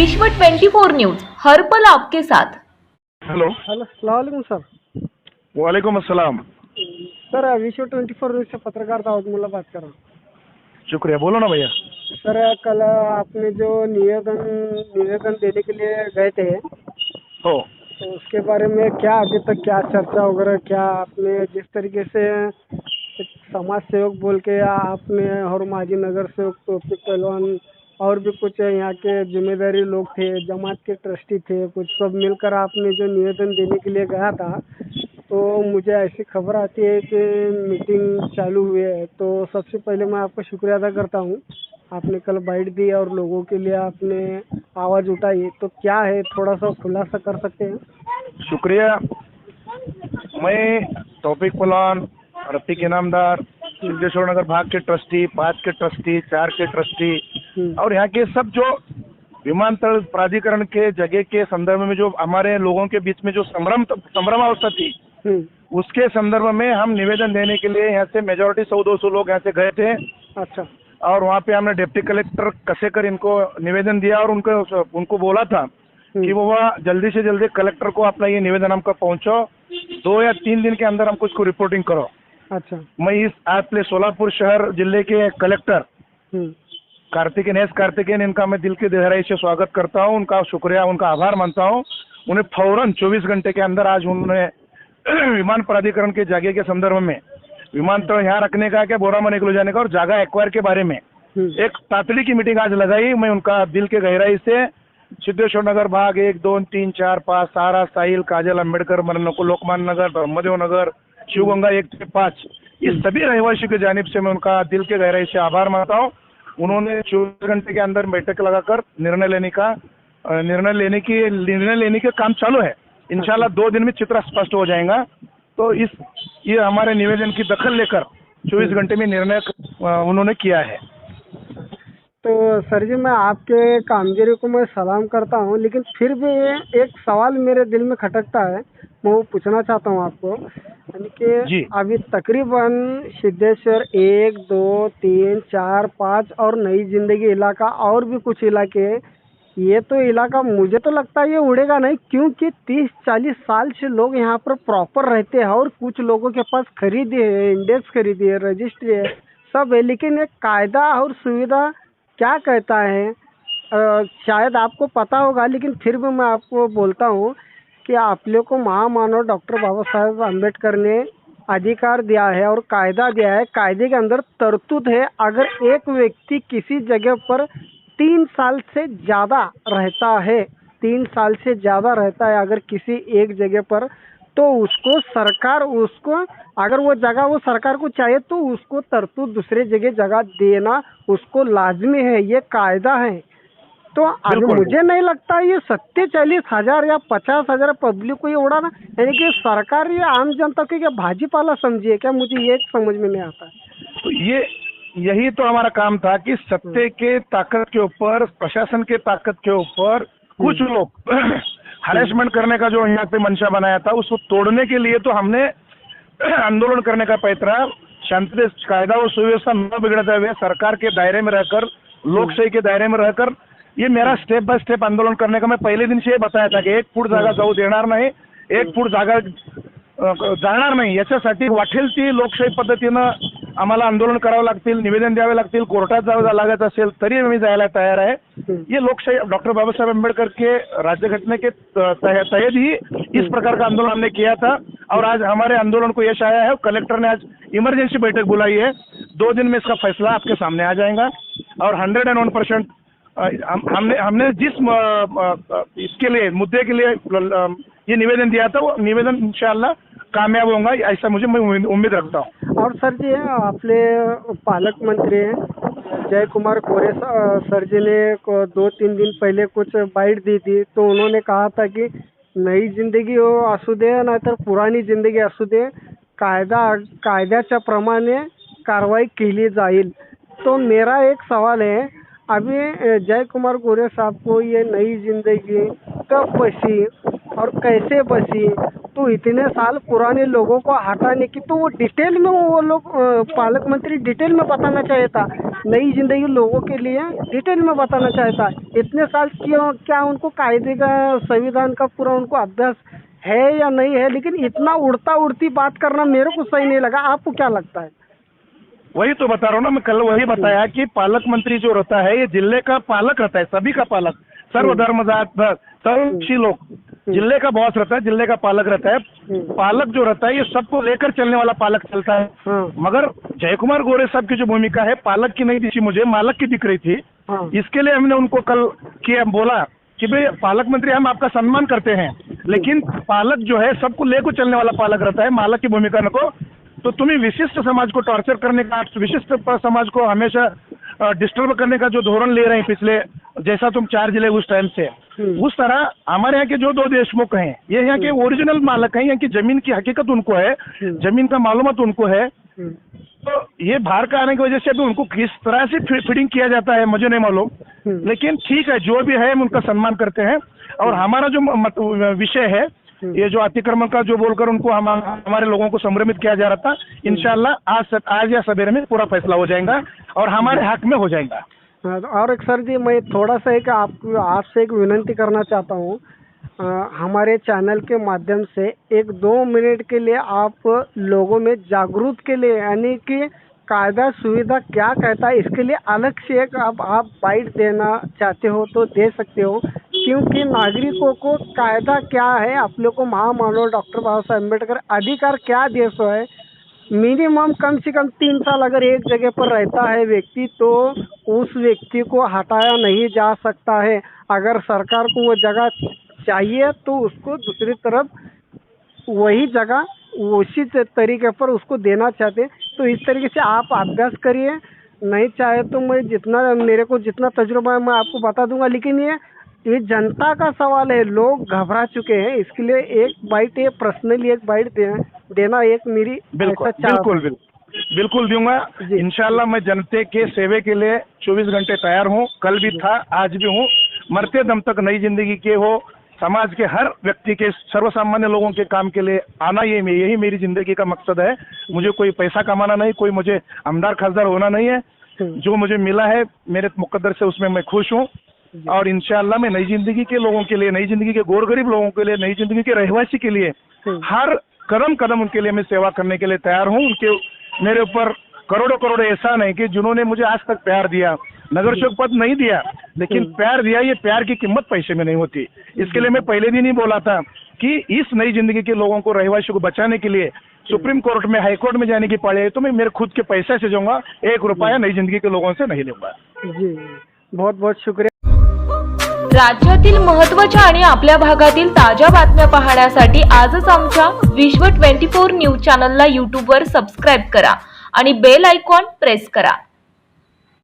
विश्व 24 न्यूज हर पल आपके साथ। हेलो हेलो सलाम सर। वालेकुम अस्सलाम। सर विश्व 24 न्यूज से पत्रकार दाऊद मुल्ला बात कर रहा हूँ। शुक्रिया, बोलो ना भैया। सर कल आपने जो निवेदन देने के लिए गए थे हो तो उसके बारे में क्या अभी तक क्या चर्चा वगैरह, क्या आपने जिस तरीके से एक समाज सेवक बोल के आपने और माजी नगर सेवक तौफीक पहलवान और भी कुछ यहाँ के जिम्मेदारी लोग थे, जमात के ट्रस्टी थे, कुछ सब मिलकर आपने जो निवेदन देने के लिए गया था, तो मुझे ऐसी खबर आती है कि मीटिंग चालू हुई है। तो सबसे पहले मैं आपका शुक्रिया अदा करता हूँ, आपने कल बाइट दी और लोगों के लिए आपने आवाज़ उठाई। तो क्या है, थोड़ा सा खुलासा कर सकते हैं? शुक्रिया। मैं तौफीक पहलवान, रफीक इनामदार, सिद्धेश्वर नगर भाग के ट्रस्टी, 5 के ट्रस्टी, 4 के ट्रस्टी और यहाँ के सब जो विमानतल प्राधिकरण के जगह के संदर्भ में जो हमारे लोगों के बीच में जो संभ्रमावस्था थी, उसके संदर्भ में हम निवेदन देने के लिए यहाँ से मेजोरिटी 100-200 लोग यहाँ से गए थे। अच्छा। और वहाँ पे हमने डिप्टी कलेक्टर कसेकर इनको निवेदन दिया और उनको बोला था कि वो जल्दी से जल्दी कलेक्टर को अपना ये निवेदन हमको पहुँचो, 2 या 3 दिन के अंदर हमको इसको रिपोर्टिंग करो। अच्छा। मैं इस आपले सोलापुर शहर जिले के कलेक्टर कार्तिकेयन इनका मैं दिल की गहराई से स्वागत करता हूं, उनका शुक्रिया, उनका आभार मानता हूं। उन्हें फौरन 24 घंटे के अंदर आज उन्होंने विमान प्राधिकरण के जगह के संदर्भ में विमानतल यहाँ रखने का क्या बोरा में निकल जाने का और जगह एक्वायर के बारे में एक तातड़ी की मीटिंग आज लगाई। मैं उनका दिल के गहराई से सिद्धेश्वर नगर भाग 1, 2, 3, 4, 5, सारा, साहिल, काजल, अम्बेडकर, लोकमान नगर, ब्रह्मदेव नगर, शिवगंगा 1 से 5, इस सभी रहवासियों की जानिब से मैं उनका दिल के गहराई से आभार मानता हूँ। उन्होंने 24 घंटे के अंदर बैठक लगाकर निर्णय लेने के काम चालू है। इंशाल्लाह 2 दिन में चित्र स्पष्ट हो जाएगा। तो ये हमारे निवेदन की दखल लेकर 24 घंटे में निर्णय उन्होंने किया है। तो सर जी, मैं आपके कामगिरी को मैं सलाम करता हूँ, लेकिन फिर भी एक सवाल मेरे दिल में खटकता है, मैं वो पूछना चाहता हूँ आपको। यानी कि अभी तकरीबन सिद्धेश्वर 1, 2, 3, 4, 5 और नई जिंदगी इलाका और भी कुछ इलाके, ये तो इलाका मुझे तो लगता है ये उड़ेगा नहीं, क्योंकि 30-40 साल से लोग यहाँ पर प्रॉपर रहते हैं और कुछ लोगों के पास खरीदी है, इंडेक्स खरीदी है, रजिस्ट्री है, सब है। लेकिन एक कायदा और सुविधा क्या कहता है, शायद आपको पता होगा, लेकिन फिर भी मैं आपको बोलता हूँ कि आप लोग को महामानव डॉक्टर बाबा साहेब अम्बेडकर ने अधिकार दिया है और कायदा दिया है। कायदे के अंदर तरतूद है, अगर एक व्यक्ति किसी जगह पर 3 साल से ज़्यादा रहता है, 3 साल से ज़्यादा रहता है अगर किसी एक जगह पर, तो उसको सरकार, उसको अगर वो जगह वो सरकार को चाहिए तो उसको तरतूद दूसरे जगह देना उसको लाजमी है, ये कायदा है। तो अभी मुझे नहीं लगता ये 40,000 या 50,000 पब्लिक को ये उड़ाना, यानी कि सरकार ये आम जनता को क्या भाजीपाला समझिए क्या, मुझे ये समझ में नहीं आता है। तो यही तो हमारा काम था कि सत्ते के ताकत के ऊपर, प्रशासन के ताकत के ऊपर कुछ लोग हरेसमेंट करने का जो यहाँ पे मंशा बनाया था, उसको तोड़ने के लिए तो हमने आंदोलन करने का पैतरा, शांति से कायदा और सुव्यवस्था न बिगड़ते हुए सरकार के दायरे में रहकर, लोकशाही के दायरे में रहकर, ये मेरा स्टेप बाय स्टेप आंदोलन करने का मैं पहले दिन से बताया था कि 1 फूट जागा जाऊ देणार नाही, 1 फूट जागा जाणार नाही, याच्यासाठी वाटेल ती लोकशाही पद्धतीनं आम्हाला आंदोलन करावं लागतील, निवेदन द्यावे लागतील, कोर्टात जावं लागत असेल तरी मी जायला तयार है। ये लोकशाही डॉक्टर बाबा साहेब अम्बेडकर के राज्य घटना के तहत ही इस प्रकार का आंदोलन हमने किया था और आज हमारे आंदोलन को यश आया है। कलेक्टर ने आज इमरजेंसी बैठक बुलाई है, 2 दिन में इसका फैसला आपके सामने आ जाएगा और 101% हमने जिस इसके लिए मुद्दे के लिए ये निवेदन दिया था, वो निवेदन इंशाल्लाह कामयाब होगा, ऐसा मैं उम्मीद रखता हूँ। और सर जी, आपले पालक मंत्री जय कुमार गोरे सर जी ने 2-3 दिन पहले कुछ बाइट दी थी, तो उन्होंने कहा था कि नई जिंदगी हो असू दे नाहीतर पुरानी जिंदगी असू दे, कायद्याच्या प्रमाणे कारवाई केली जाईल। तो मेरा एक सवाल है, अभी जय कुमार गोरे साहब को ये नई जिंदगी कब बसी और कैसे बसी, तो इतने साल पुराने लोगों को हटाने की, तो वो डिटेल में वो लोग पालक मंत्री डिटेल में बताना चाहिए था। नई जिंदगी लोगों के लिए डिटेल में बताना चाहता है। इतने साल क्यों, क्या उनको कायदे का, संविधान का पूरा उनको अभ्यास है या नहीं है, लेकिन इतना उड़ता उड़ती बात करना मेरे को सही नहीं लगा। आपको क्या लगता है? वही तो बता रहा हूँ ना, मैं कल वही बताया कि पालक मंत्री जो रहता है ये जिले का पालक रहता है, सभी का पालक, सर्वधर्म जात सर्वशी लोग, जिले का बॉस रहता है, जिले का पालक रहता है। पालक जो रहता है ये सबको लेकर चलने वाला पालक चलता है। मगर जयकुमार गोरे साहब की जो भूमिका है पालक की नहीं दिखी मुझे, मालक की दिख रही थी। इसके लिए हमने उनको कल किया, बोला कि भाई पालक मंत्री हम आपका सम्मान करते हैं, लेकिन पालक जो है सबको लेकर चलने वाला पालक रहता है, मालक की भूमिका न को। तो तुम्हें विशिष्ट समाज को टॉर्चर करने का, विशिष्ट समाज को हमेशा डिस्टर्ब करने का जो धोरण ले रहे हैं पिछले, जैसा तुम 4 जिले उस टाइम से, उस तरह हमारे यहाँ के जो 2 देशमुख हैं ये यहाँ के ओरिजिनल मालक हैं, यहाँ की जमीन की हकीकत उनको है, जमीन का मालूमात उनको है। तो ये बाहर का आने की वजह से भी उनको किस तरह से फीडिंग किया जाता है मुझे नहीं मालूम, लेकिन ठीक है जो भी है हम उनका सम्मान करते हैं। और हमारा जो विषय है ये जो अतिक्रमण का जो बोलकर उनको हमारे लोगों को संभ्रमित किया जा रहा था, इंशाल्लाह आज या सवेरे में पूरा फैसला हो जाएगा और हमारे हक में हो जाएगा। और एक सर जी, मैं थोड़ा सा एक आपसे एक विनती करना चाहता हूँ। हमारे चैनल के माध्यम से 1-2 मिनट के लिए आप लोगों में जागरूक के लिए, यानी कि कायदा सुविधा क्या कहता है इसके लिए अलग से एक आप बाइट देना चाहते हो तो दे सकते हो, क्योंकि नागरिकों को कायदा क्या है, आप लोग को महामानव डॉक्टर बाबा साहब अम्बेडकर अधिकार क्या दे सो है। मिनिमम कम से कम 3 साल अगर एक जगह पर रहता है व्यक्ति तो उस व्यक्ति को हटाया नहीं जा सकता है। अगर सरकार को वो जगह चाहिए तो उसको दूसरी तरफ वही जगह उसी तरीके पर उसको देना चाहते। तो इस तरीके से आप अभ्यास करिए, नहीं चाहे तो मैं जितना मेरे को जितना तजुर्बा है मैं आपको बता दूंगा, लेकिन ये जनता का सवाल है, लोग घबरा चुके हैं। इसके लिए एक बाइट, पर्सनली एक बाइट देना एक मेरी बिल्कुल दूंगा इंशाल्लाह। मैं जनते के सेवे के लिए 24 घंटे तैयार हूँ, कल भी था आज भी हूँ। मरते दम तक नई जिंदगी के हो, समाज के हर व्यक्ति के, सर्वसामान्य लोगों के काम के लिए आना, यही मेरी जिंदगी का मकसद है। मुझे कोई पैसा कमाना नहीं, कोई मुझे आमदार खासदार होना नहीं है। जो मुझे मिला है मेरे मुकद्दर से उसमें मैं खुश हूँ और इंशाल्लाह मैं नई जिंदगी के लोगों के लिए, नई जिंदगी के गोर गरीब लोगों के लिए, नई जिंदगी के रहवासी के लिए हर कदम उनके लिए मैं सेवा करने के लिए तैयार हूँ। उनके मेरे ऊपर करोड़ों एहसान है कि जिन्होंने मुझे आज तक प्यार दिया, नगर सेवक पद नहीं दिया लेकिन प्यार दिया। ये प्यार की कीमत पैसे में नहीं होती। इसके लिए मैं पहले दिन ही बोला था कि इस नई जिंदगी के लोगों को, रहवासियों को बचाने के लिए सुप्रीम कोर्ट में, हाई कोर्ट में जाने की पड़े तो मैं मेरे खुद के पैसे से जाऊंगा, 1 रुपया नई जिंदगी के लोगों से नहीं लूंगा। जी बहुत बहुत शुक्रिया। राज्यातील महत्त्वाच्या आणि आपल्या भागातील ताज्या बातम्या पाहण्यासाठी आजच आमच्या विश्व 24 न्यूज चॅनलला YouTube वर सबस्क्राइब करा आणि बेल आयकॉन प्रेस करा।